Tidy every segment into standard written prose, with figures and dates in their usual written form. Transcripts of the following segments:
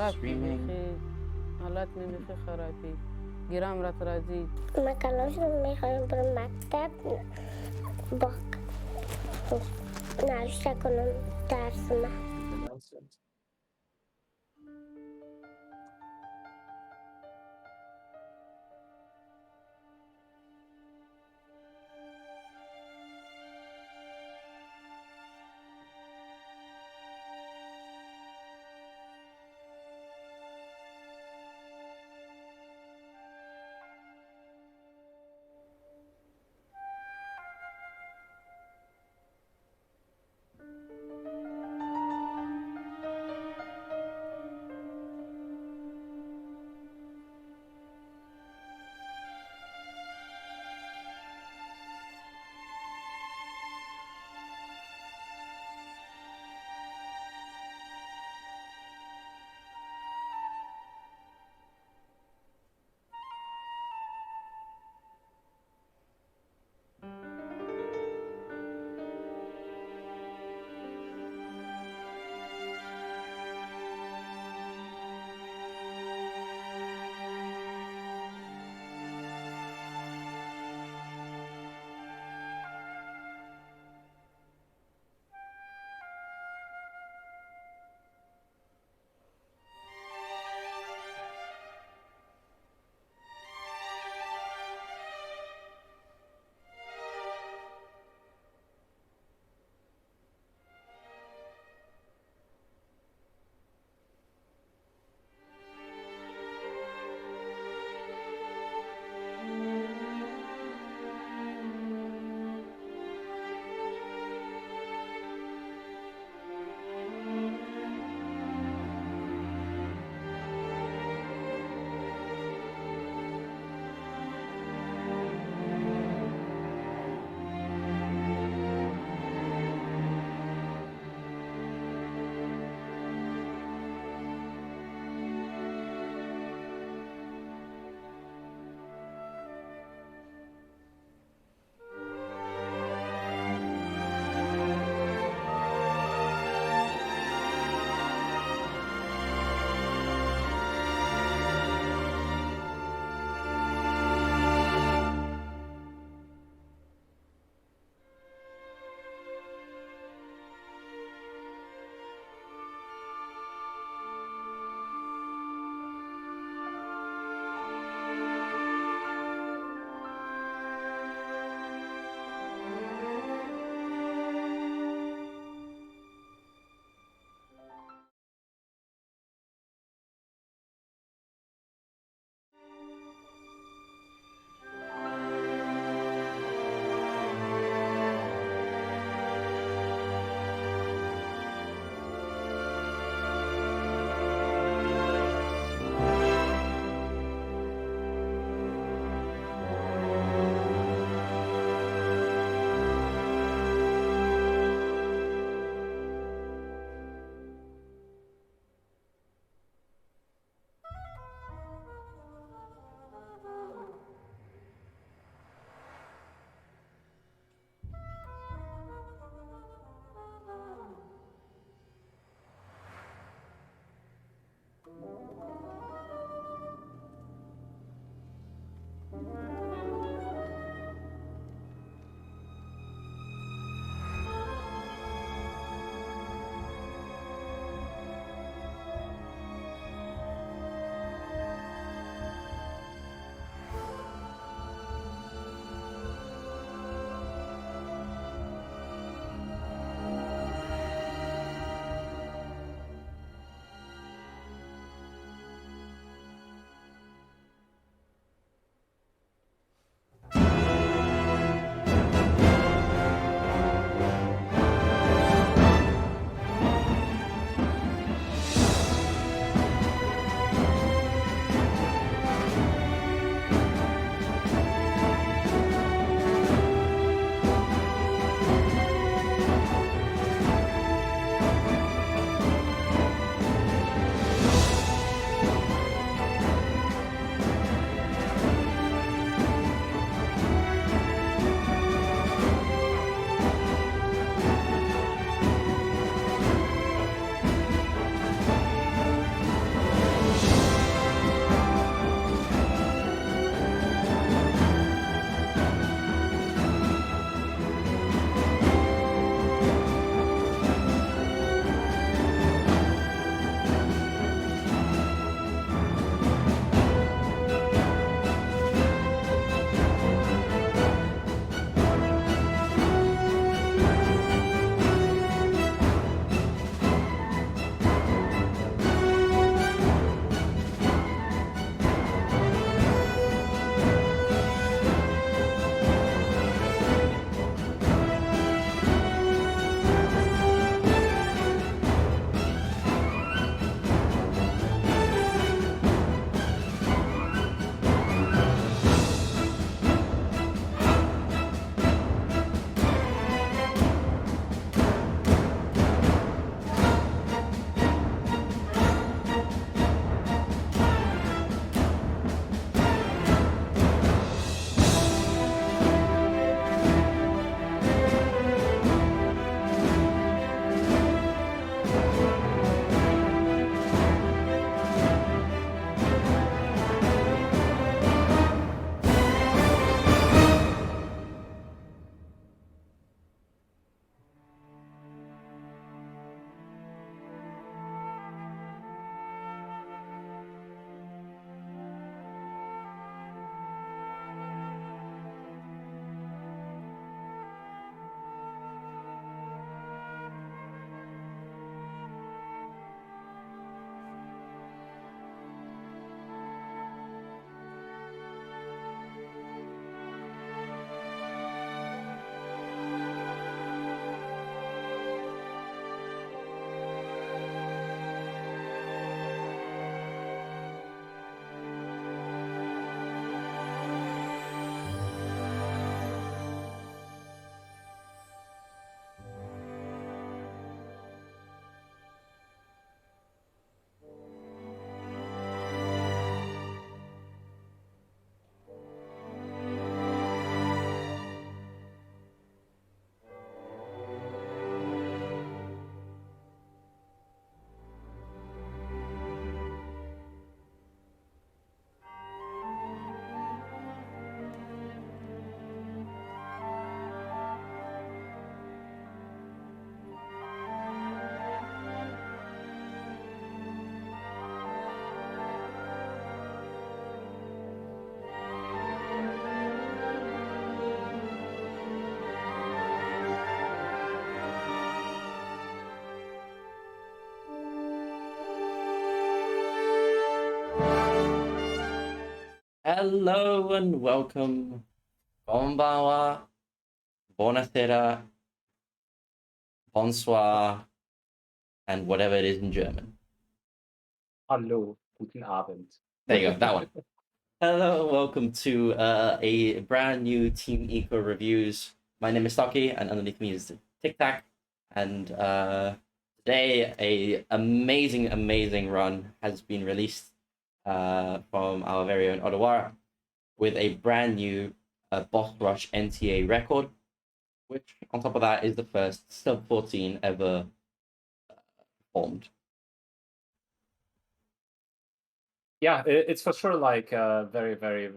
خرابی بیخی حالت بیخی خرابی گیرم رات راضی ما کلاش میخوایم برم مکتب با نرشته کنم درس ما Hello and welcome. Konbanwa, buonasera, bonsoir, and whatever it is in German. Hallo, guten Abend. There you go, that one. Hello, welcome to a brand new Team Eco reviews. My name is Stocky, and underneath me is Tic Tac. And today, a amazing run has been released from our very own Odawara with a brand new Boss Rush NTA record, which on top of that is the first sub 14 ever formed. Yeah, it's for sure like a very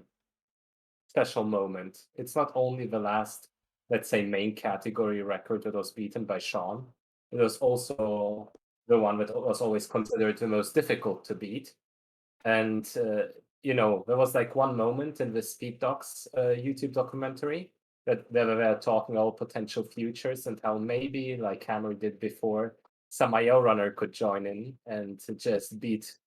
special moment. It's not only the last, let's say, main category record that was beaten by Sean. It was also the one that was always considered the most difficult to beat. And there was like one moment in the Speed Docs YouTube documentary that they were talking all potential futures and how maybe, like Hammer did before, some IO runner could join in and just beat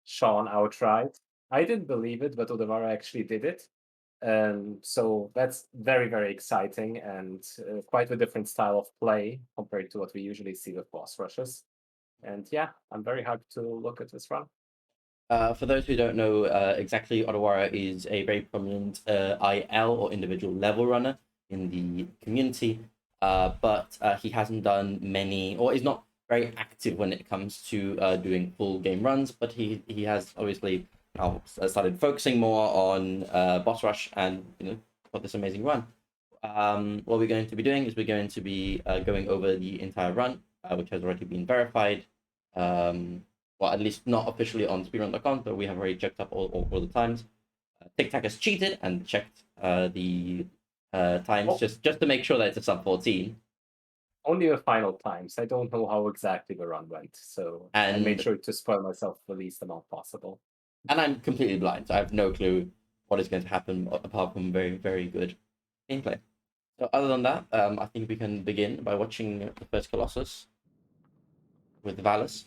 Sean outright. I didn't believe it, but Odawara actually did it. So that's very exciting and quite a different style of play compared to what we usually see with boss rushes. And yeah, I'm very hyped to look at this run. For those who don't know exactly, Odawara is a very prominent IL or individual level runner in the community, but he hasn't done many, or is not very active when it comes to doing full game runs, but he has obviously now started focusing more on boss rush and got this amazing run. What we're going to be doing is we're going to be going over the entire run, which has already been verified. Well, at least not officially on speedrun.com, but we have already checked up all the times. Tic Tac has cheated and checked the times just to make sure that it's a sub 14. Only the final times. I don't know how exactly the run went, so I made sure to spoil myself the least amount possible. And I'm completely blind, so I have no clue what is going to happen apart from very good gameplay. So other than that, I think we can begin by watching the first Colossus with Valus.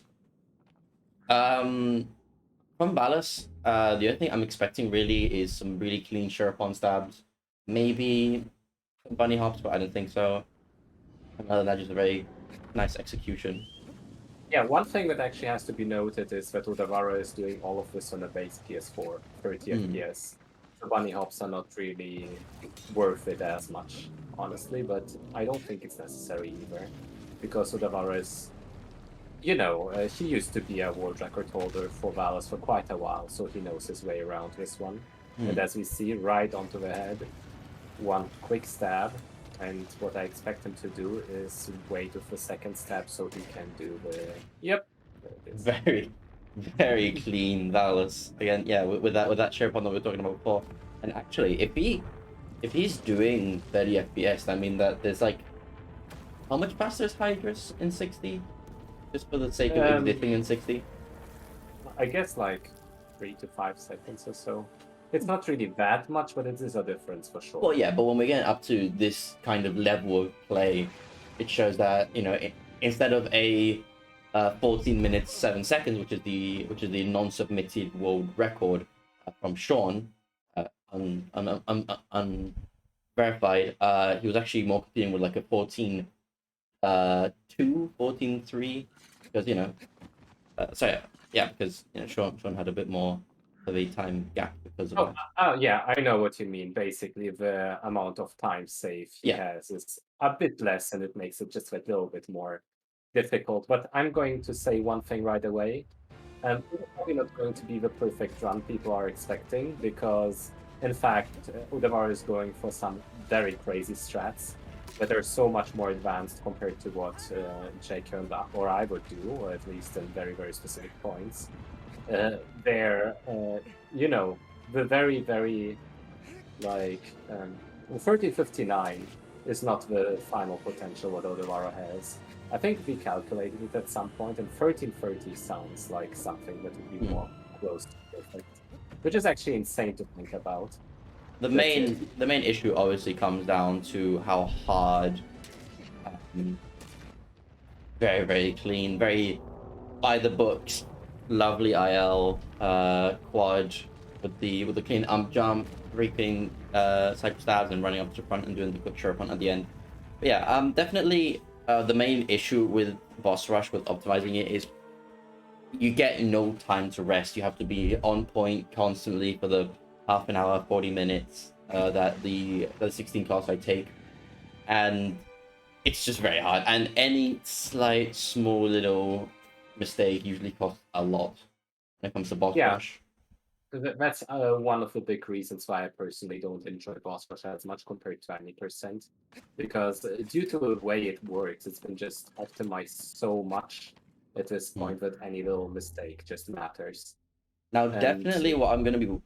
From Valus, the only thing I'm expecting really is some really clean Sherapon stabs, maybe some bunny hops, but I don't think so. And other than that, just a very nice execution. Yeah, one thing that actually has to be noted is that Odawara is doing all of this on a base PS4, 30 FPS. The bunny hops are not really worth it as much, honestly, but I don't think it's necessary either, because Odawara is, he used to be a world record holder for Valus for quite a while, so he knows his way around this one. And as we see, right onto the head, one quick stab. And what I expect him to do is wait with the second step so he can do the... Yep. Very clean Valus. Again, yeah, with that Sherapon that we were talking about before. And actually, if he's doing 30 FPS, I mean that there's like... How much faster is Hydrus in 60? Just for the sake of existing in 60? I guess like 3 to 5 seconds or so. It's not really that much, but it is a difference for sure. Well, yeah, but when we get up to this kind of level of play, it shows that instead of a 14 minutes 7 seconds, which is the non-submitted world record from Sean, unverified, he was actually more competing with like a 14 2, 14-3, because because Sean had a bit more of a time gap because of that. Yeah, I know what you mean. Basically, the amount of time saved he has is a bit less, and it makes it just a little bit more difficult. But I'm going to say one thing right away. It's probably not going to be the perfect run people are expecting, because, in fact, Odawara is going for some very crazy strats that are so much more advanced compared to what Jake or I would do, or at least in very specific points. The very like 1359 is not the final potential what Odawara has. I think we calculated it at some point, and 1330 sounds like something that would be more close to perfect, which is actually insane to think about. The main issue obviously comes down to how hard, very clean, very by the books, lovely IL quad with the clean ump jump, very clean cycle stabs, and running up to front and doing the quick sure punt at the end. But yeah, definitely the main issue with boss rush with optimizing it is you get no time to rest. You have to be on point constantly for the half an hour, 40 minutes that the 16 class I take, and it's just very hard. And any slight, small little mistake usually costs a lot when it comes to boss Yeah. rush. That's one of the big reasons why I personally don't enjoy boss rush as much compared to 20%, because due to the way it works, it's been just optimized so much at this point that any little mistake just matters. Now, And- definitely what I'm going to be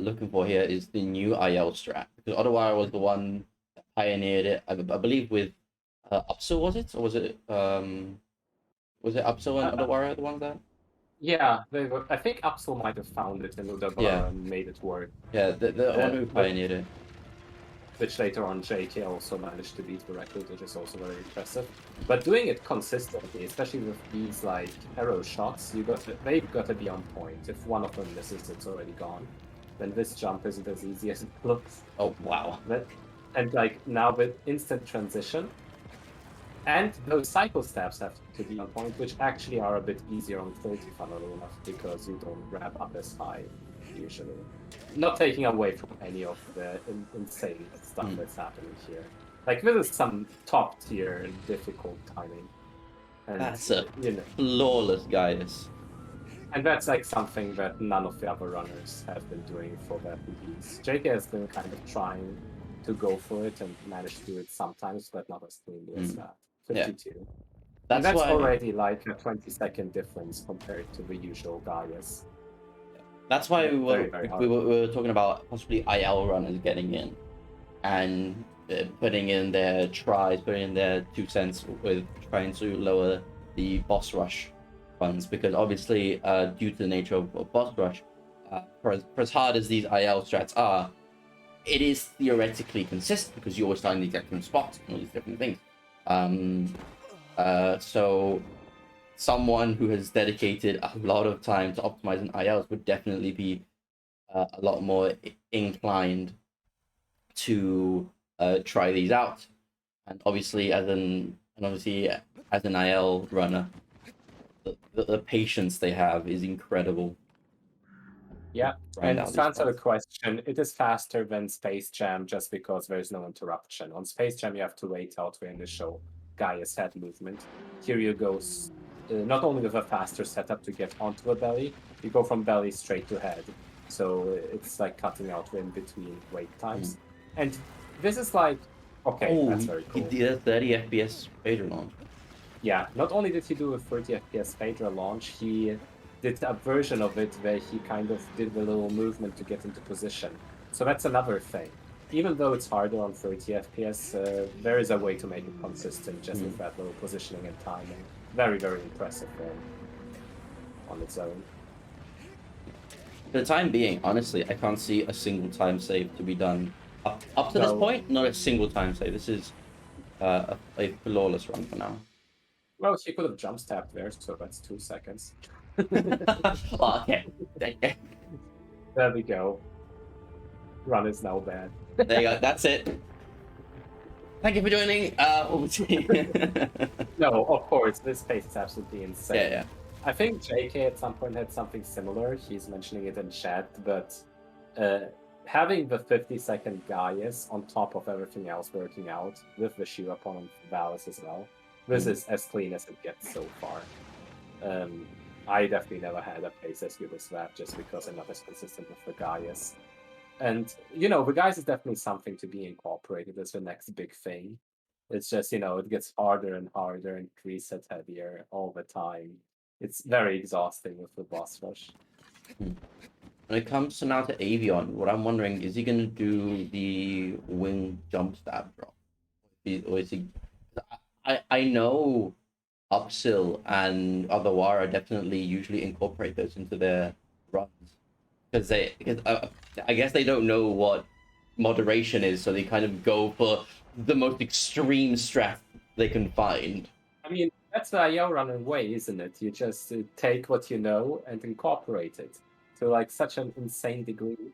looking for here is the new IL strat, because Odawara was the one that pioneered it, I believe, with Upsil, was it? Or was it Upsil and Odawara the ones that? Yeah, I think Upsil might have found it and Odawara and made it work, Yeah, the one who pioneered it. which later on JK also managed to beat the record, which is also very impressive. But doing it consistently, especially with these like arrow shots, they've got to be on point. If one of them misses, it's already gone. Then this jump isn't as easy as it looks. Oh, wow. And like now with instant transition, and those cycle stabs have to be on point, which actually are a bit easier on 30, funnily enough, because you don't grab up as high usually. Not taking away from any of the insane stuff that's happening here. Like this is some top tier difficult timing. And, That's a flawless guidance. And that's like something that none of the other runners have been doing for their PBs. JK has been kind of trying to go for it and managed to do it sometimes, but not as cleanly as that. 52. Yeah. That's why, already like a 20-second difference compared to the usual Gaius. That's why we Very were talking about possibly IL runners getting in and putting in their tries, putting in their 2 cents with trying to lower the boss rush funds, because obviously due to the nature of boss rush, for as hard as these IL strats are, it is theoretically consistent because you're always starting the exact same spots and all these different things. So someone who has dedicated a lot of time to optimizing ILs would definitely be a lot more inclined to try these out. And obviously, as an IL runner, the patience they have is incredible. Yeah, and to answer the question, it is faster than Space Jam just because there is no interruption. On Space Jam, you have to wait out the initial Gaia's head movement. Here you go, not only with a faster setup to get onto the belly, you go from belly straight to head. So it's like cutting out the in-between wait times. And this is like, okay, that's very cool. He did a 30 FPS Phaedra launch. Yeah, not only did he do a 30 FPS Phaedra launch, he did a version of it where he kind of did the little movement to get into position. So that's another thing. Even though it's harder on 30 FPS, there is a way to make it consistent just with that little positioning and timing. Very, very impressive on its own. For the time being, honestly, I can't see a single time save to be done. Up to this point, not a single time save. This is a flawless run for now. Well, he could have jump stabbed there, so that's 2 seconds. Well, okay. There we go. Run is now bad. There you go. That's it. Thank you for joining. We'll see. No, of course, this pace is absolutely insane. Yeah. I think JK at some point had something similar. He's mentioning it in chat, but having the 50-second Gaius on top of everything else working out with the Shiva opponent Valis as well, this is as clean as it gets so far. I definitely never had a pace as good as that just because I'm not as consistent with the Gaius. And, you know, the Gaius is definitely something to be incorporated as the next big thing. It's just, you know, it gets harder and harder and reset heavier all the time. It's very exhausting with the boss rush. When it comes to now to Avion, what I'm wondering, is he going to do the wing jump stab drop? Or is he... I know Upsil and Odawara definitely usually incorporate those into their runs. Because I guess they don't know what moderation is, so they kind of go for the most extreme strat they can find. I mean, that's the IL running way, isn't it? You just take what you know and incorporate it. to like such an insane degree.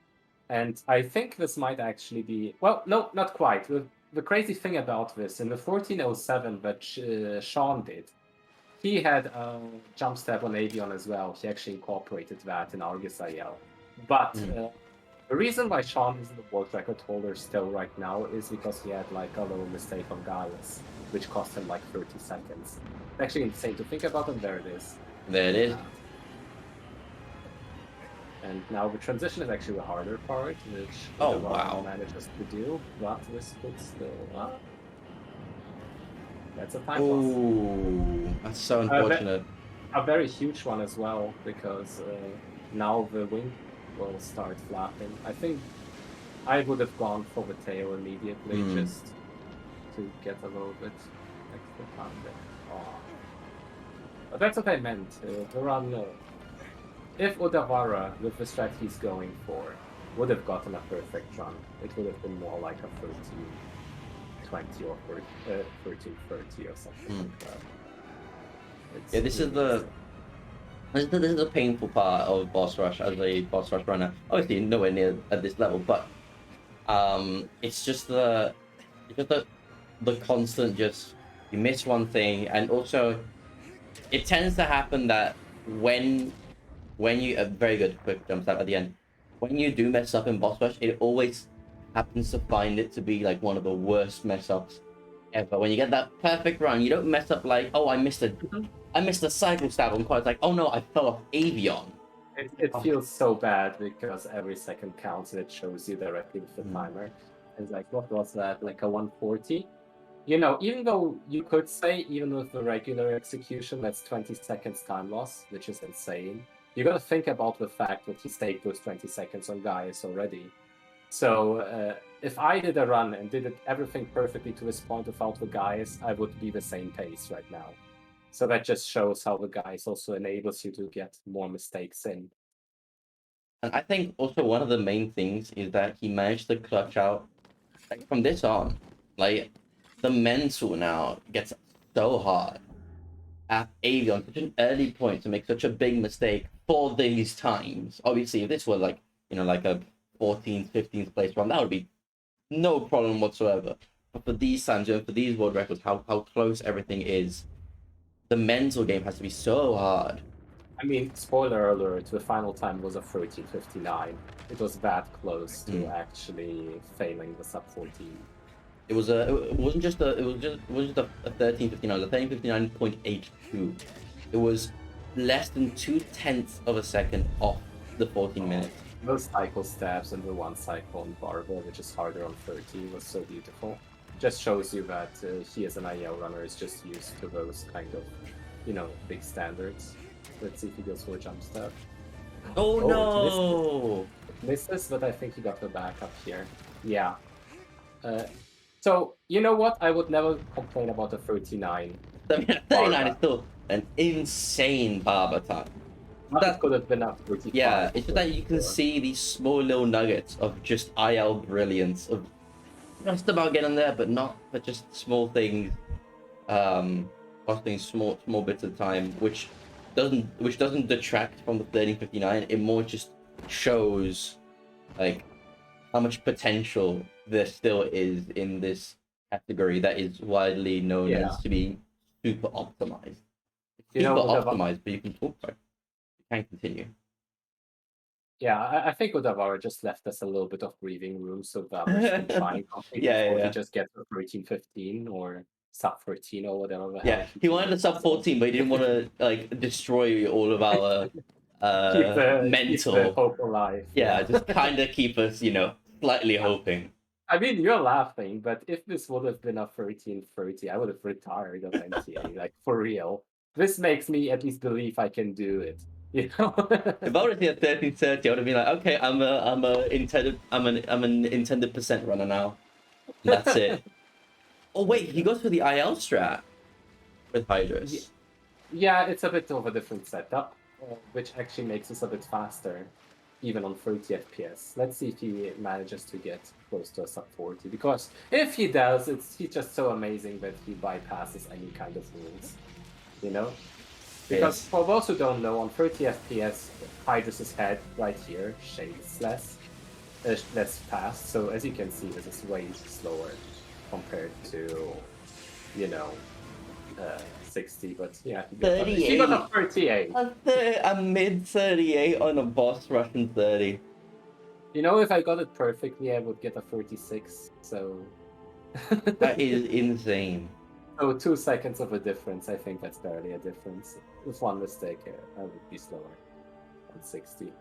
And I think this might actually be, well, no, not quite. The crazy thing about this, in the 1407 that Sean did, he had a jump step on Avion as well. He actually incorporated that in Argus IL. But the reason why Sean is the world record holder still right now is because he had like a little mistake on Gaius, which cost him like 30 seconds. It's actually insane to think about, and there it is. There it is. And now the transition is actually the harder part, which wow. manages to do, but this could still... that's a time loss. Oh, that's so unfortunate. A very huge one as well, because now the wing will start flapping. I think I would have gone for the tail immediately, just to get a little bit extra time there. Oh. But that's what I meant. The run, if Odawara, with the strat he's going for, would have gotten a perfect run, it would have been more like a 13-20 or 13-30 or something like that. Yeah, this is the painful part of boss rush as a boss rush runner. Obviously, nowhere near at this level, but it's just the constant just you miss one thing, and also it tends to happen that when you very good quick jump step at the end, when you do mess up in boss rush, it always happens to find it to be like one of the worst mess ups ever. When you get that perfect run, you don't mess up like, oh, I missed a cycle stab on quad. It's like, oh no, I fell off Avion. It feels so bad because every second counts and it shows you directly with the timer. It's like, what was that? Like a 140? You know, even though you could say, even with the regular execution, that's 20 seconds time loss, which is insane. You gotta think about the fact that he staked those 20 seconds on Gaius already. So if I did a run and did everything perfectly to this point without the Gaius, I would be the same pace right now. So that just shows how the Gaius also enables you to get more mistakes in. And I think also one of the main things is that he managed to clutch out, like from this on, like the mental now gets so hard at Avion, such an early point to make such a big mistake for these times. Obviously, if this were like, like a 14th, 15th place run, that would be no problem whatsoever. But for these times, for these world records, how close everything is, the mental game has to be so hard. I mean, spoiler alert, the final time was a 13:59. It was that close to actually failing the sub 14. It wasn't just a 13:59. It was a 13:59.82. It was less than 2/10 of a second off the 14 minutes. Those cycle stabs and the one cycle on Barbell, which is harder on 30, was so beautiful. Just shows you that he as an IL runner is just used to those kind of, big standards. Let's see if he goes for a jump step. Oh no! It misses, but I think he got the backup here. Yeah. So, you know what? I would never complain about the 39. 39 is still an insane barber time. That could have been up 35. Yeah, it's just that you can see these small little nuggets of just IL brilliance, of just about getting there, but just small things, costing small bits of time, which doesn't detract from the 13:59. It more just shows like how much potential there still is in this category that is widely known as to be super optimized. Optimized, but you can continue. Yeah, I think Odawara just left us a little bit of breathing room so that we can try and complete before he just gets to 13:15 or sub 13 or whatever. He wanted a sub 14, but he didn't want to destroy all of our mental keep the hope alive. Yeah, just kind of keep us, slightly hoping. I mean, you're laughing, but if this would have been a 13:30, I would have retired of NTA, like for real. This makes me at least believe I can do it. If I would have been at 13:30, I would have been like, okay, I'm an intended percent runner now. And that's it. Oh wait, he goes for the IL strat with Hydrus. Yeah, it's a bit of a different setup, which actually makes us a bit faster, even on 30 FPS. Let's see if he manages to get close to a sub 40, because if he does, he's just so amazing that he bypasses any kind of rules, Because Yes. for those who don't know, on 30 FPS, Hydra's head right here shakes less fast. So as you can see, this is way slower compared to, you know, 60. But yeah, he got a 38. A mid 38 on a boss Russian 30. You know, if I got it perfectly, I would get a 46. So That is insane. so 2 seconds of a difference. I think that's barely a difference. With one mistake, I would be slower on 60.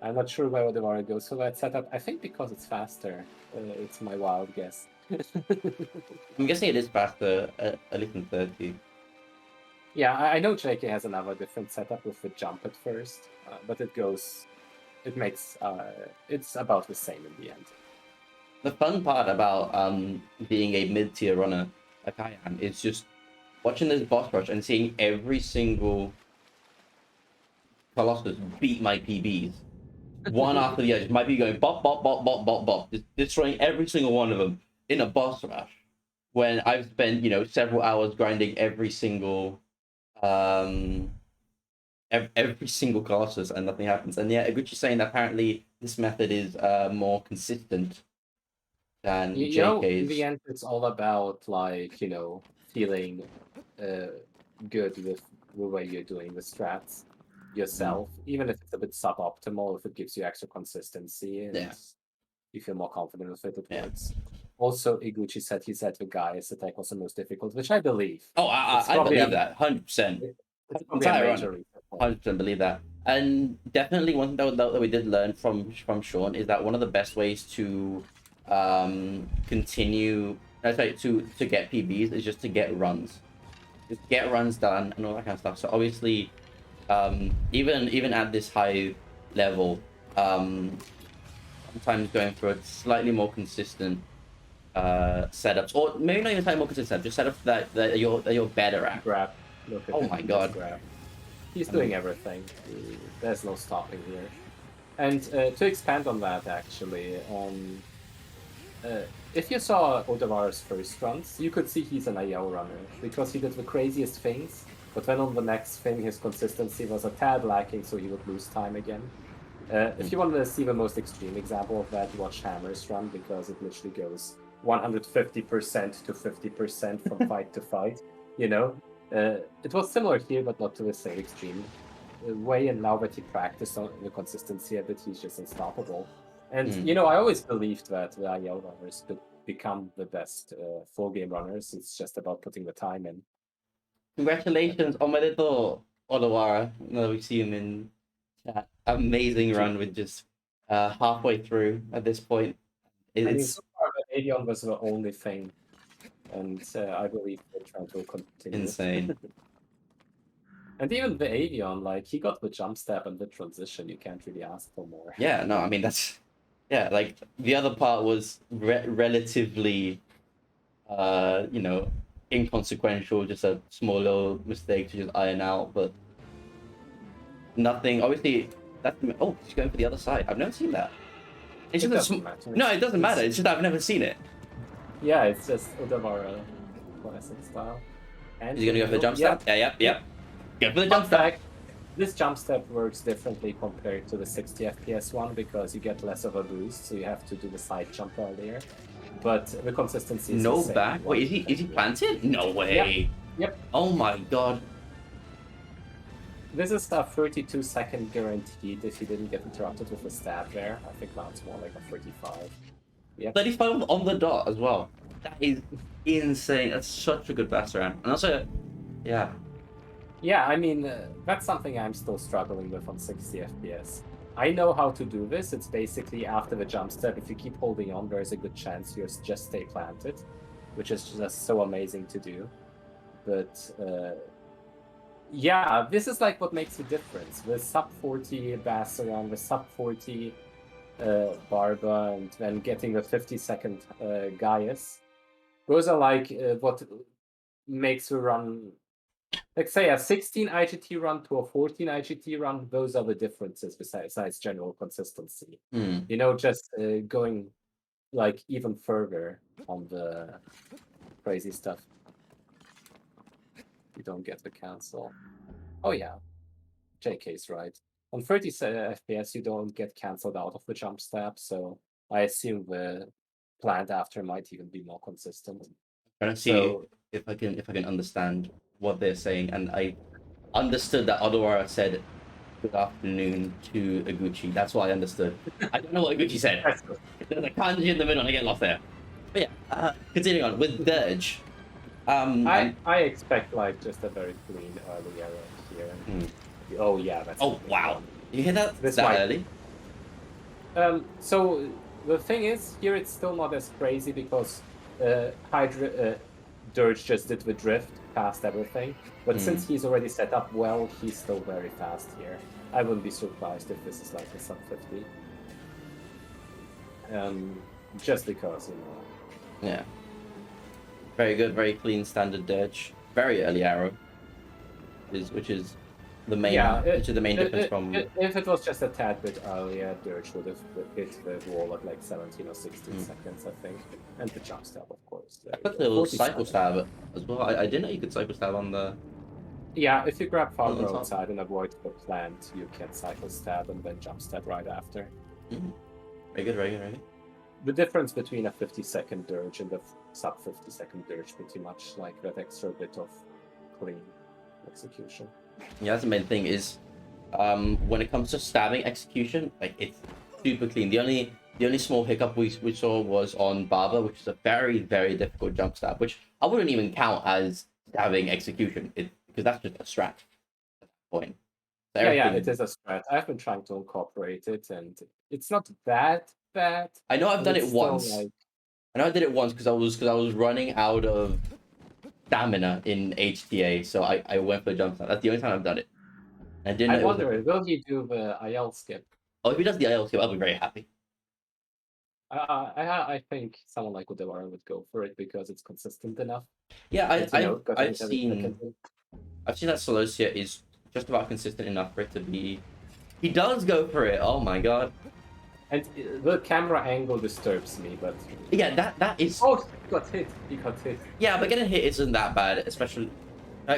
I'm not sure where Odawara goes for that setup. I think because it's faster. It's my wild guess. I'm guessing it is faster, at least in 30. Yeah, I know JK has another different setup with the jump at first, but it's about the same in the end. The fun part about being a mid-tier runner like I am is just watching this boss rush and seeing every single Colossus beat my PBs. One after the other. Just might be going bop, bop, bop, bop, bop, bop. Just destroying every single one of them in a boss rush. When I've spent, several hours grinding every single Colossus and nothing happens. And yeah, Iguchi's saying that apparently this method is more consistent than You know, in JK's. the end, it's all about feeling good with the way you're doing the strats yourself, even if it's a bit suboptimal. If it gives you extra consistency and Yeah. you feel more confident with it, it Yeah. works. Also, Iguchi said the Gaius attack was the most difficult, which I believe. Oh, I believe that 100%. It's probably a Entire major run. reason for it. 100% believe that. And definitely one thing that we did learn from Sean is that one of the best ways to continue, to get PBs is just to get runs. Just get runs done and all that kind of stuff. So obviously, even at this high level, sometimes going for a slightly more consistent setups, or maybe not even slightly more consistent, just setups that you're better at. Grab. Look at Oh him, my just God. grab. He's doing everything. There's no stopping here. And to expand on that, actually, if you saw Odawara's first runs, you could see he's an IL runner, because he did the craziest things, but then on the next thing, his consistency was a tad lacking, so he would lose time again. If you want to see the most extreme example of that, watch Hammer's run, because it literally goes 150% to 50% from fight to fight, It was similar here, but not to the same extreme way, and now that he practiced on the consistency a bit, he's just unstoppable. And, I always believed that the IL runners could become the best full game runners. It's just about putting the time in. Congratulations on my little Odawara. Now we see him in chat. Amazing run with just halfway through at this point. So far, the Avion was the only thing, and I believe the trend will continue. Insane. And even the Avion, he got the jump step and the transition. You can't really ask for more. Yeah, no, I mean that's the other part was relatively inconsequential, just a small little mistake to just iron out, but nothing. Obviously, she's going for the other side. I've never seen that. It's It just doesn't matter. No, it doesn't matter. It's just I've never seen it. Yeah, it's just Odawara classic style. And Is he gonna go for the jump step? Yeah. Go for the jump step. This jump step works differently compared to the 60 FPS one, because you get less of a boost, so you have to do the side jump earlier. But the consistency is No the same. back. Wait, is he planted? No way. Yep. Oh my God. This is a 32-second guaranteed if he didn't get interrupted with a stab there. I think now it's more like a 35. Yep. 35 on the dot as well. That is insane. That's such a good pass around. And also, yeah. Yeah, I mean, that's something I'm still struggling with on 60 FPS. I know how to do this. It's basically after the jump step, if you keep holding on, there's a good chance you just stay planted, which is just so amazing to do. But yeah, this is what makes the difference. The sub 40 bass around, the sub 40 Barba, and then getting the 50-second Gaius. Those are what makes the run. Let's say a 16 IGT run to a 14 IGT run, those are the differences besides general consistency. Just going even further on the crazy stuff. you don't get the cancel. Oh yeah, JK's right. On 30 FPS, you don't get canceled out of the jump stab, so I assume the planned after might even be more consistent. Trying to see if I can understand what they're saying, and I understood that Odawara said good afternoon to Iguchi. That's what I understood. I don't know what Iguchi said. There's a kanji in the middle, and I get lost there. But yeah, continuing on with Dirge. I expect like just a very clean early arrow here. Oh yeah, that's. Oh wow! You hear that? This that early? So the thing is, here it's still not as crazy because Dirge just did the drift past everything. But since he's already set up well, he's still very fast here. I wouldn't be surprised if this is like a sub 50. Just because, you know. Yeah. Very good, very clean standard Dirge. Very early arrow. Which is the main difference from. If it was just a tad bit earlier, Dirge would have hit the wall at like 17 or 16 seconds, I think. And the jump stab, of course. I put the little cycle stab as well. I didn't know you could cycle stab on the. Yeah, if you grab farther outside and avoid the plant, you can cycle stab and then jump stab right after. Very good, very good, very good. The difference between a 50-second Dirge and a sub 50-second Dirge, pretty much like that extra bit of clean execution. Yeah, that's the main thing is when it comes to stabbing execution, like it's super clean. The only small hiccup we saw was on Barber, which is a very, very difficult jump stab, which I wouldn't even count as stabbing execution, because that's just a strat at that point. So yeah, it is a strat. I've been trying to incorporate it, and it's not that bad. I know I've done it once. I know I did it once because I was running out of stamina in HTA, so I went for the jump stab. That's the only time I've done it. I wonder, will he do the IL skip? Oh, if he does the IL skip, I'll be very happy. I think someone like Odawara would go for it because it's consistent enough. Yeah, I've seen that Celosia is just about consistent enough for it to be. He does go for it. Oh my god. And the camera angle disturbs me, but yeah, that is. Oh, he got hit. Yeah, but getting hit isn't that bad, especially.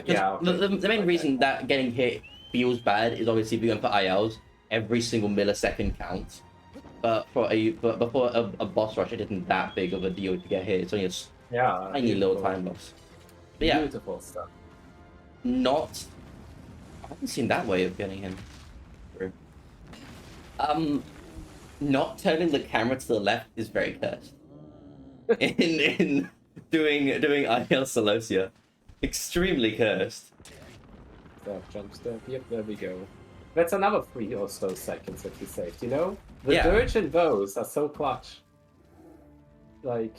Yeah. Okay. The main reason that getting hit feels bad is obviously if you're going for ILs, every single millisecond counts. But before a boss rush, it isn't that big of a deal to get hit. It's only a tiny little time loss. But yeah, beautiful stuff. I haven't seen that way of getting him through. Not turning the camera to the left is very cursed. in doing IL Celosia, extremely cursed. Jump step. Yep, there we go. That's another 3 or so seconds that he saved. You know, the Dirge and those are so clutch. Like,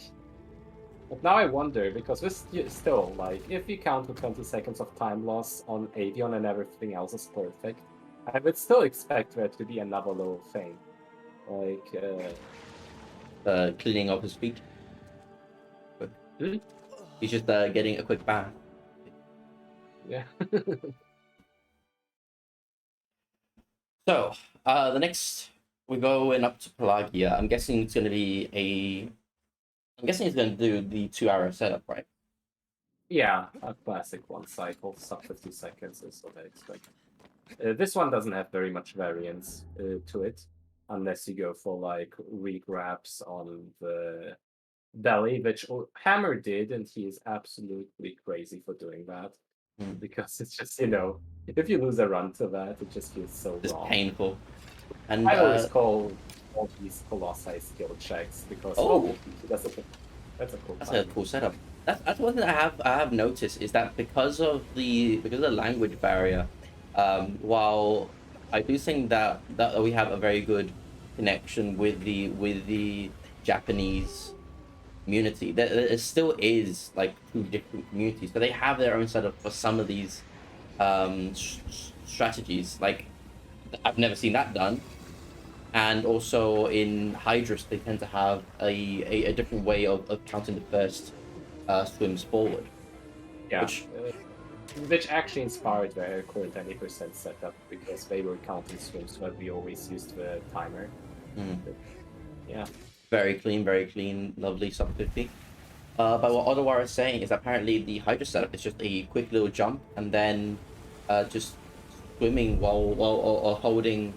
but now I wonder because this still like if you count the 20 seconds of time loss on Avion and everything else is perfect, I would still expect there to be another little thing. Like cleaning up his feet. He's just getting a quick bath. Yeah. So the next we're going up to Pelagia. I'm guessing it's going to be he's going to do the 2-hour setup, right? Yeah, a classic one cycle, sub 50 seconds is what I expect. This one doesn't have very much variance to it. Unless you go for like regrabs on the belly, which Hammer did, and he is absolutely crazy for doing that. Because it's just, you know, if you lose a run to that, it just feels so it's wrong. Painful. And I always call all these Colossi skill checks because that's a cool. That's a cool setup. That's one thing I have noticed is that because of the language barrier, while I do think that we have a very good connection with the Japanese community, there still is like 2 different communities, but they have their own setup for some of these strategies. Like I've never seen that done, and also in Hydrus they tend to have a different way of counting the first swims forward. Yeah. Which actually inspired their current 20% setup because they were counting swims where we always used the timer. Yeah. Very clean, lovely sub 50. But what Odawara is saying is apparently the Hydra setup is just a quick little jump and then just swimming while holding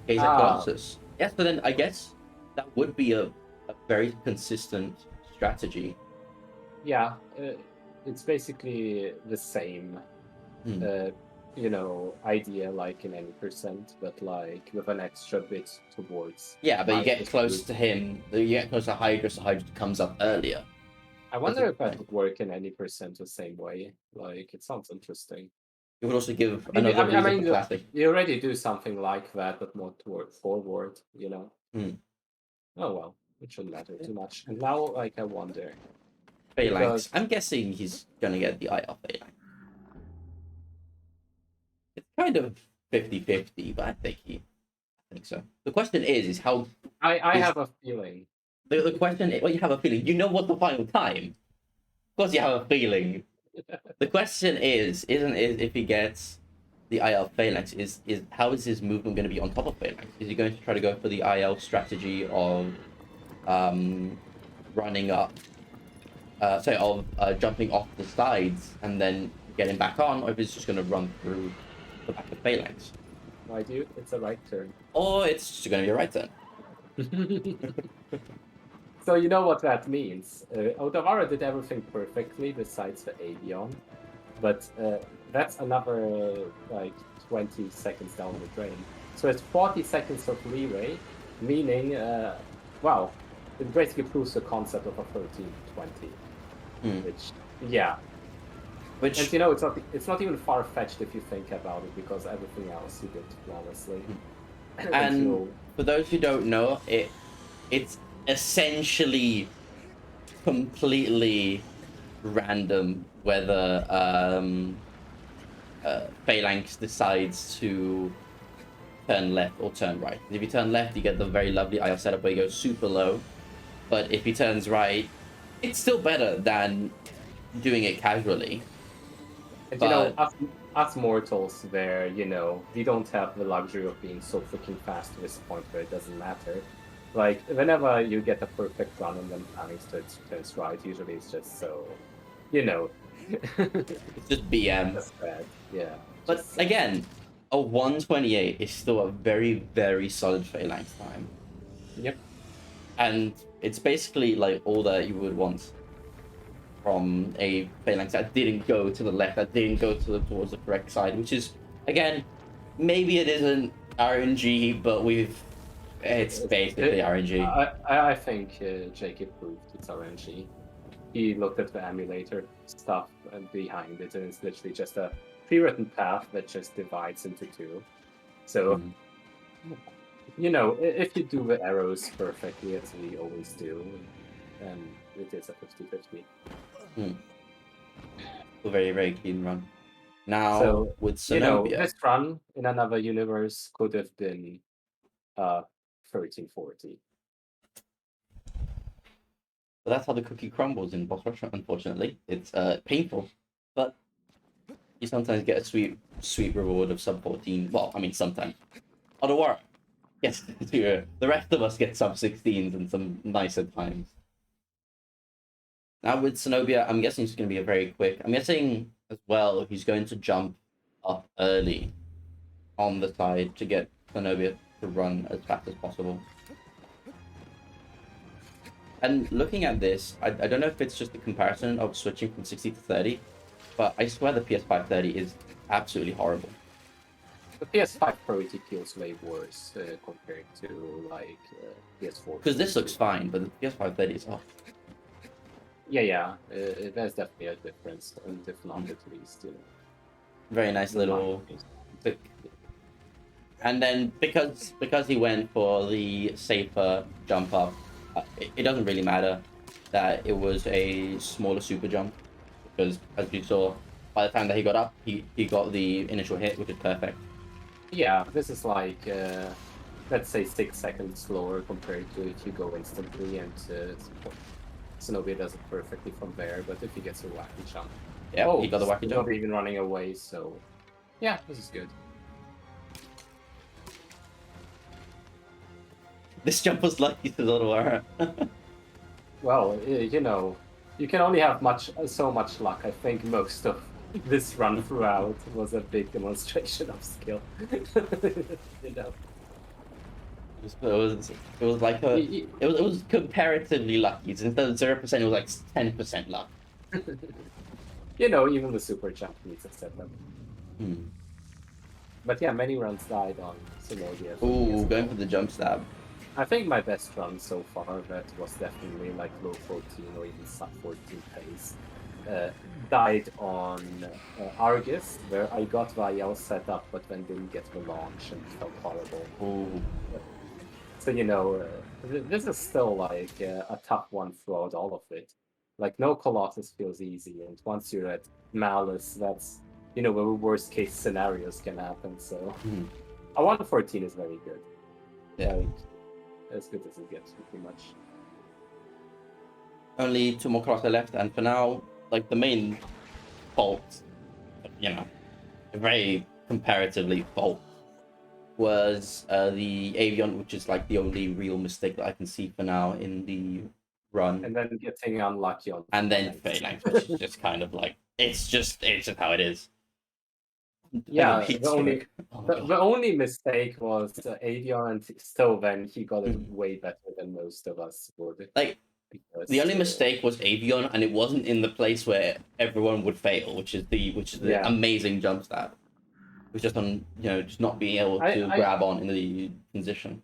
gaze at Ah, Colossus. Yeah, so then I guess that would be a very consistent strategy. yeah, it's basically the same, Hmm. idea like in any percent, but like with an extra bit towards. Yeah, but you get Hydra's close boost. to him, you get close to Hydra, so Hydra comes up earlier. I That's a wonder if good that point. would work in any percent the same way. Like, it sounds interesting. It would also give I mean, another I reason for mean, classic. you already do something like that, but more toward forward, Hmm. Oh well, it shouldn't matter too much. And now, like, I wonder Phalanx. because I'm guessing he's gonna get the IR Phalanx. It's kind of 50-50, but I think so. The question is how I is have a feeling. the question is, well, you have a feeling. You know what the final time. Of course you have a feeling. The question isn't it if he gets the IL Phalanx, is how is his movement going to be on top of Phalanx? Is he going to try to go for the IL strategy of running up jumping off the sides and then getting back on, or if he's just going to run through the back of Phalanx? My dude, it's a right turn. Or it's just going to be a right turn. So you know what that means. Odawara did everything perfectly besides the Avion, but that's another like 20 seconds down the drain. So it's 40 seconds of leeway, meaning, wow, it basically proves the concept of a 13-20, Hmm. which, yeah. Which And it's not even far fetched if you think about it, because everything else he did flawlessly. and for those who don't know, it's essentially completely random whether Phalanx decides to turn left or turn right. If you turn left, you get the very lovely IR setup where you go super low. But if he turns right, it's still better than doing it casually. And But us mortals there, we don't have the luxury of being so freaking fast to this point where it doesn't matter. Like, whenever you get a perfect run and then planning turns right, usually it's just so, it's just BM. that's bad. Yeah. But just again, a 128 is still a very, very solid Phalanx time. Yep. And it's basically like all that you would want from a Phalanx that didn't go to the left, that didn't go towards the correct side, which is, again, maybe it isn't RNG, but it's basically RNG. I think Jake proved it's RNG. He looked at the emulator stuff behind it, and it's literally just a pre-written path that just divides into two. So, if you do the arrows perfectly, as we always do, then it is a 50-50. A very, very clean run. Now, So, with Zenobia, this run in another universe could have been 1340. so that's how the cookie crumbles in Boss Rush, unfortunately. It's painful, but you sometimes get a sweet, sweet reward of sub 14. Well, I mean, sometimes. Odawara, yes, the rest of us get sub 16s and some nicer times. Now with Zenobia, I'm guessing it's going to be a very quick. I'm guessing as well he's going to jump up early on the side to get Zenobia to run as fast as possible. And looking at this, I don't know if it's just the comparison of switching from 60 to 30, but I swear the PS5 30 is absolutely horrible. The PS5 Pro feels way worse compared to like PS4. Because this looks fine, but the PS5 30 is off. Yeah, there's definitely a difference, and if not, at least Very nice little click. And then because he went for the safer jump up, it doesn't really matter that it was a smaller super jump, because as you saw, by the time that he got up, he got the initial hit, which is perfect. Yeah, this is like let's say 6 seconds slower compared to if you go instantly, and Zenobia does it perfectly from there. But if he gets a wacky jump, Yeah, he got the wacky jump. Not even running away, so yeah, this is good. This jump was lucky to Odawara. Well, You can only have so much luck. I think most of this run throughout was a big demonstration of skill. You know. It was like it was comparatively lucky. Instead of 0%, it was like 10% luck. You know, even the super jump needs a setup. Hmm. But yeah, many runs died on Synodia. Ooh, going for the jump stab. I think my best run so far that was definitely like low 14 or even sub 14 pace. Died on Argus, where I got Vael set up, but then didn't get the launch and it felt horrible. Ooh. So, you know, this is still like a tough one throughout all of it. Like, no Colossus feels easy, and once you're at Malice, that's, you know, where worst case scenarios can happen. So, a 114 is very good. Yeah. Like, as good as it gets, pretty much. Only 2 more Colossi left, and for now, like the main fault, you know, very comparatively fault, was the Avion, which is like the only real mistake that I can see for now in the run. And then getting unlucky on. And then failing, which is just kind of like it's just how it is. Yeah, the only mistake was Avion, and still then he got it way better than most of us would. Like, because, the only mistake was Avion, and it wasn't in the place where everyone would fail, which is the amazing jump stab. It was just on, you know, just not being able to grab on in the transition.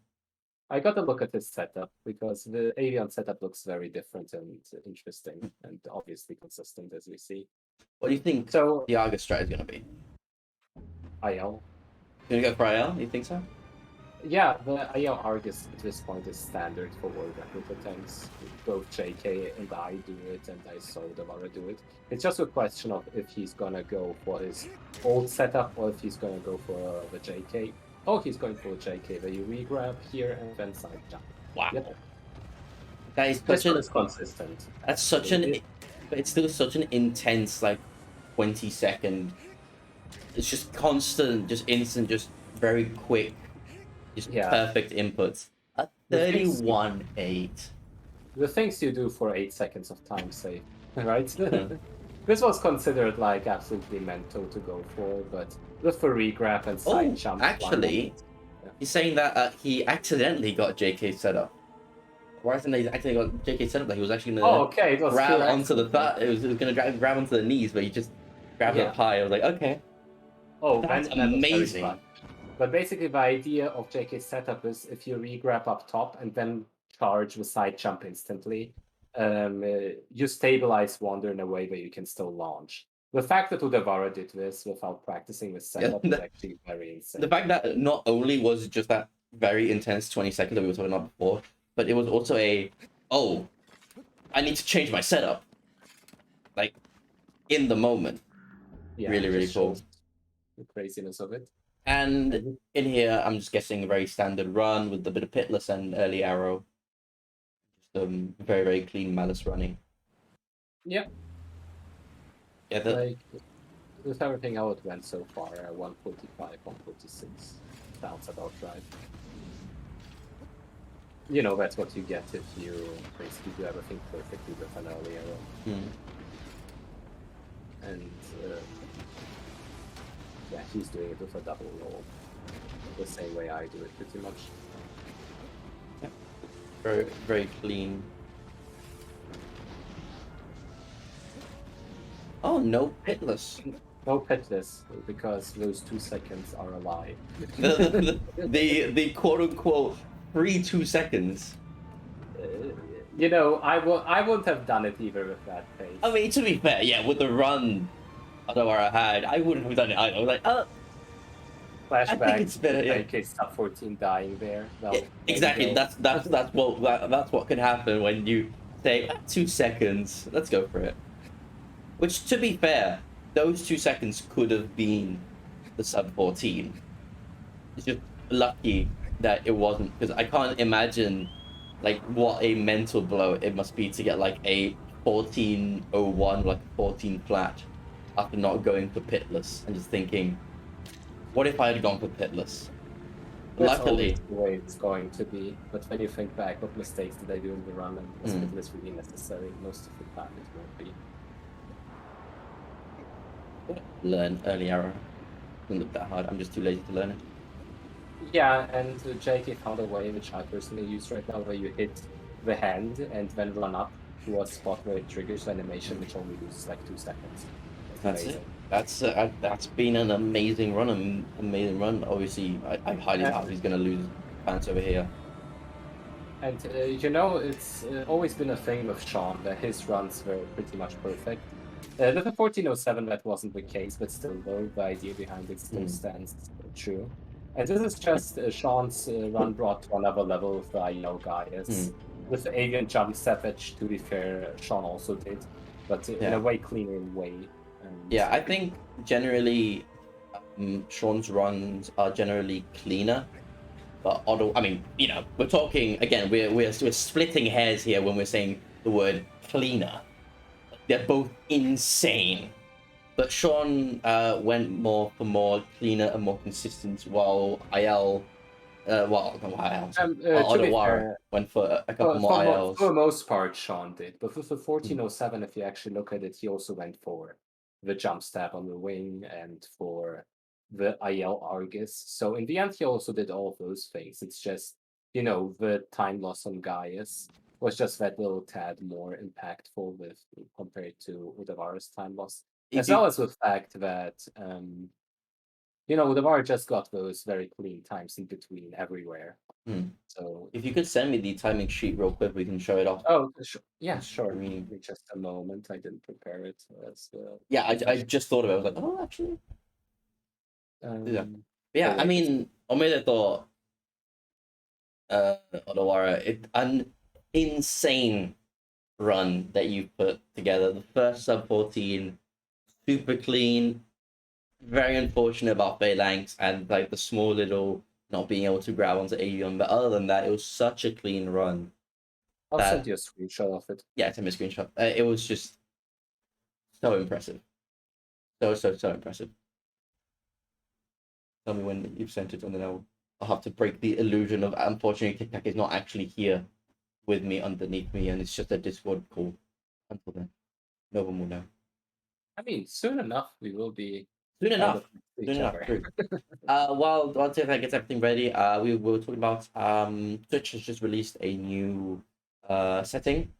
I got to look at his setup because the Avion setup looks very different and interesting and obviously consistent, as we see. What do you think the Argus strat is going to be? IL. You're going to go for IL? You think so? Yeah, the IL Argus at this point is standard for world record attempts. Both JK and I do it, and I saw Odawara do it. It's just a question of if he's gonna go for his old setup or if he's gonna go for the JK. Oh, he's going for the JK, where you re-grab here and then side jump. Wow. Yep. That is consistent. That's such an... But it's still such an intense, like, 20-second... It's just constant, just instant, just very quick... Just perfect inputs. A 31-8. The things you do for 8 seconds of time save, right? This was considered like absolutely mental to go for, but the free grab and side jump. Actually, he's saying that he accidentally got JK set up. Why isn't he accidentally got JK set up? That he was actually gonna grab onto the thigh. It was gonna grab onto the knees, but he just grabbed up high. I was like, okay. Oh, that's amazing. But basically, the idea of JK's setup is if you re-grab up top and then charge with side jump instantly, you stabilize Wander in a way where you can still launch. The fact that Odawara did this without practicing with setup is actually very insane. The fact that not only was it just that very intense 20 seconds that we were talking about before, but it was also I need to change my setup. Like, in the moment. Yeah, really cool. The craziness of it. And in here, I'm just guessing a very standard run with a bit of pitless and early arrow. Just very, very clean Malice running. Yep. Yeah, like, with everything how it went so far, 145, 146 sounds about right. You know, that's what you get if you basically do everything perfectly with an early arrow. And yeah, he's doing it with a double roll. The same way I do it, pretty much. Yeah. Very, very clean. Oh, no pitless. No pitless, because those 2 seconds are a lie. the quote-unquote free 2 seconds. You know, I wouldn't have done it either with that pace. I mean, to be fair, yeah, with the run Odawara had, I wouldn't have done it either. I was like, flashback. I think it's better. Yeah. In case sub 14 dying there. Yeah, exactly. That's what can happen when you say 2 seconds. Let's go for it. Which, to be fair, those 2 seconds could have been the sub 14. It's just lucky that it wasn't, because I can't imagine like what a mental blow it must be to get like a 1401, like 14 flat, after not going for pitless and just thinking, what if I had gone for pitless? That's always luckily, the way it's going to be. But when you think back, what mistakes did I do in the run, and was fitness really necessary? Most of the time, it won't be. learn early arrow. Doesn't look that hard. I'm just too lazy to learn it. Yeah, and JK found a way, which I personally use right now, where you hit the hand and then run up to a spot where it triggers the animation, which only uses like 2 seconds. That's amazing. it. That's been an amazing run. Amazing run. Obviously, I highly doubt he's going to lose points over here. And you know, it's always been a thing with Sean that his runs were pretty much perfect. With the 1407, that wasn't the case, but still, though, the idea behind it still stands true. And this is just Sean's run brought to another level with the IEL guys. With the avian jump step, which, to be fair, Sean also did, but in a way cleaner way. Yeah, I think generally Sean's runs are generally cleaner. But I mean, you know, we're talking again. We're splitting hairs here when we're saying the word cleaner. They're both insane. But Sean went for more cleaner and more consistent, while IL, Odawara went for a couple more ILs. For the most part, Sean did. But with the 1407, if you actually look at it, he also went for the jump stab on the wing and for the IL Argus. So in the end, he also did all of those things. It's just, you know, the time loss on Gaius was just that little tad more impactful with compared to Udavara's time loss. As well as the fact that, you know, Odawara just got those very clean times in between everywhere. So if you could send me the timing sheet real quick, we can show it off. Oh, yeah, sure. I mean, Just a moment. I didn't prepare it. Yeah, I just thought of it. I was like, oh, actually. Yeah, I mean, Omeda thought Odawara, an insane run that you put together. The first sub 14, super clean. Very unfortunate about Phalanx and like the small little not being able to grab onto Avion, but other than that, it was such a clean run. I'll send you a screenshot of it. Yeah, send me a screenshot. It was just so impressive. So impressive. Tell me when you've sent it, and then I'll have to break the illusion of unfortunately Tic Tac is not actually here with me underneath me, and it's just a Discord call. Until then, no one will know. I mean, soon enough we will be. Soon enough. True. While Tic Tac gets everything ready, we were talking about Twitch has just released a new setting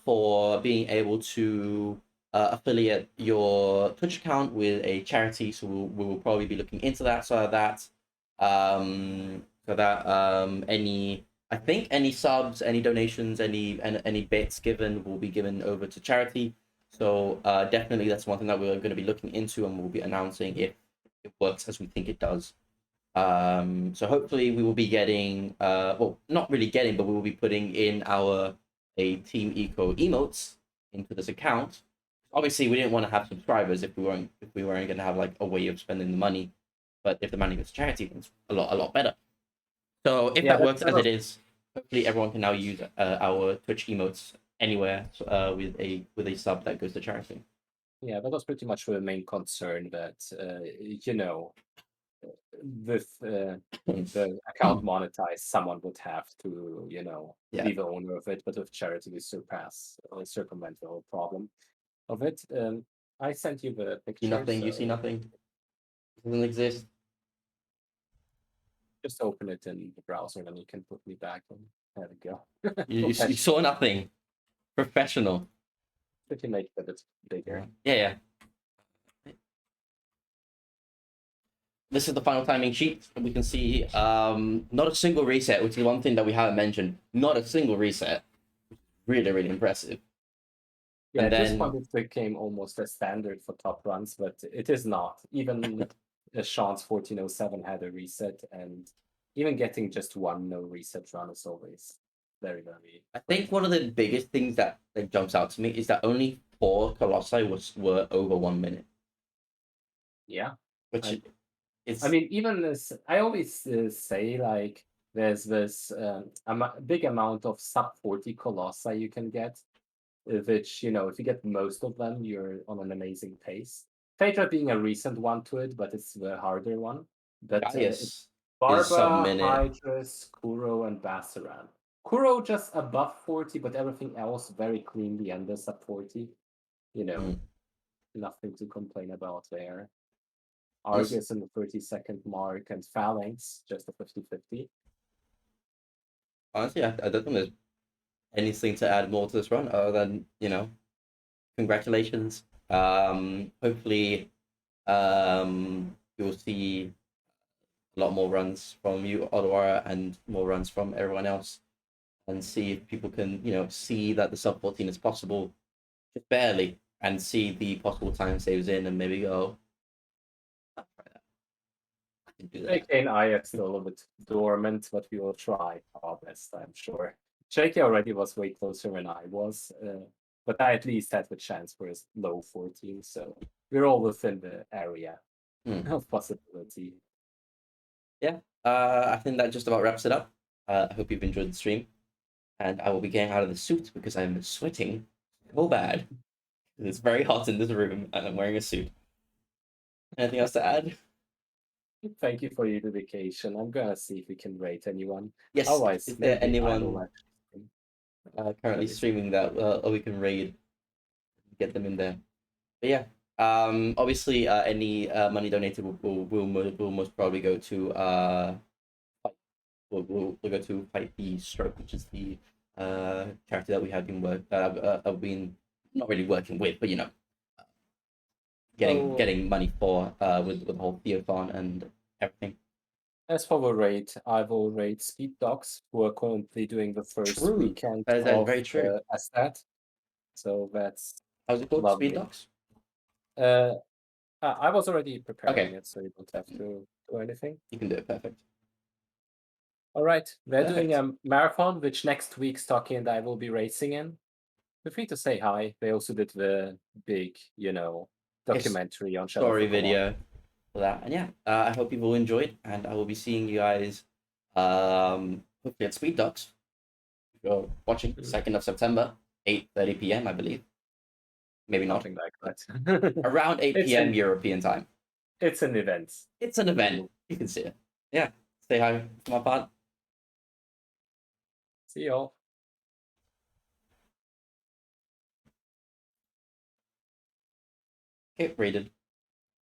for being able to affiliate your Twitch account with a charity. So we will probably be looking into that so that any subs, any donations, any bits given will be given over to charity. So definitely that's one thing that we're going to be looking into, and we'll be announcing if it works as we think it does. So hopefully we will be getting well, not really getting, but we will be putting in our Team Eco emotes into this account. Obviously we didn't want to have subscribers if we weren't going to have like a way of spending the money, but if the money goes to charity, then it's a lot better. So if that works as it is, hopefully everyone can now use our Twitch emotes anywhere with a sub that goes to charity. Yeah, that was pretty much the main concern, that you know, with the account monetized, someone would have to, you know, be the owner of it. But with charity, we circumvent the whole problem of it. I sent you the picture. You see nothing. It doesn't exist. Just open it in the browser, and then you can put me back. And there we go. You saw nothing. Professional. If you make it a bit bigger. Yeah. This is the final timing sheet. We can see not a single reset, which is one thing that we haven't mentioned. Not a single reset. Really impressive. Yeah, at this point it became almost a standard for top runs, but it is not. Even Sean's 1407 had a reset, and even getting just one no reset run is always very. I think one of the biggest things that jumps out to me is that only 4 Colossi were over 1 minute. Yeah. Which I mean, even this, I always say, like, there's this big amount of sub 40 Colossi you can get, which, you know, if you get most of them, you're on an amazing pace. Phaedra being a recent one to it, but it's the harder one. But His sub Barba, minute. Hydrus, Kuro, and Bassaran. Kuro just above 40, but everything else very cleanly under sub 40. You know, Mm. nothing to complain about there. Yes. Argus in the 30-second mark, and Phalanx just a 50-50. Honestly, I don't think there's anything to add more to this run other than, congratulations. Hopefully, you'll see a lot more runs from you, Odawara, and more runs from everyone else, and see if people can, see that the sub 14 is possible, just barely, and see the possible time saves in, and maybe go, I'll try that. I can do that. JK and I are still a little bit dormant, but we will try our best, I'm sure. JK already was way closer than I was, but I at least had the chance for his low 14, so we're all within the area of possibility. Yeah, I think that just about wraps it up. I hope you've enjoyed the stream, and I will be getting out of the suit because I'm sweating so bad. It's very hot in this room, and I'm wearing a suit. Anything else to add? Thank you for your dedication. I'm gonna see if we can rate anyone. Yes. Otherwise, Is there maybe I will anyone actually. currently streaming that we can raid, get them in there? But yeah, obviously, any money donated will most probably go to Fight. We'll go to Fight the Stroke, which is the charity that we have been not really working with, but getting money for with the whole theathon and everything. As for the rate, I will rate Speed Dogs, who are currently doing the first True. weekend That is of very true. Astat. So that's How's it called? lovely. Speed Docs? I was already preparing Okay. it, so you don't have to do anything. You can do it. Perfect. All right, we're Perfect. doing a marathon, which next week Stocky and I will be racing in. Feel free to say hi. They also did the big, documentary on Shadow Story of the Colossus. video for that. And yeah, I hope you've all enjoyed, and I will be seeing you guys hopefully at Speed Docs. If you're watching, 2nd of September, 8:30 p.m. I believe. Maybe not. Something like that. Around 8 p.m. European time. It's an event. It's an event. You can see it. Yeah. Say hi from my part. See y'all. Okay, rated.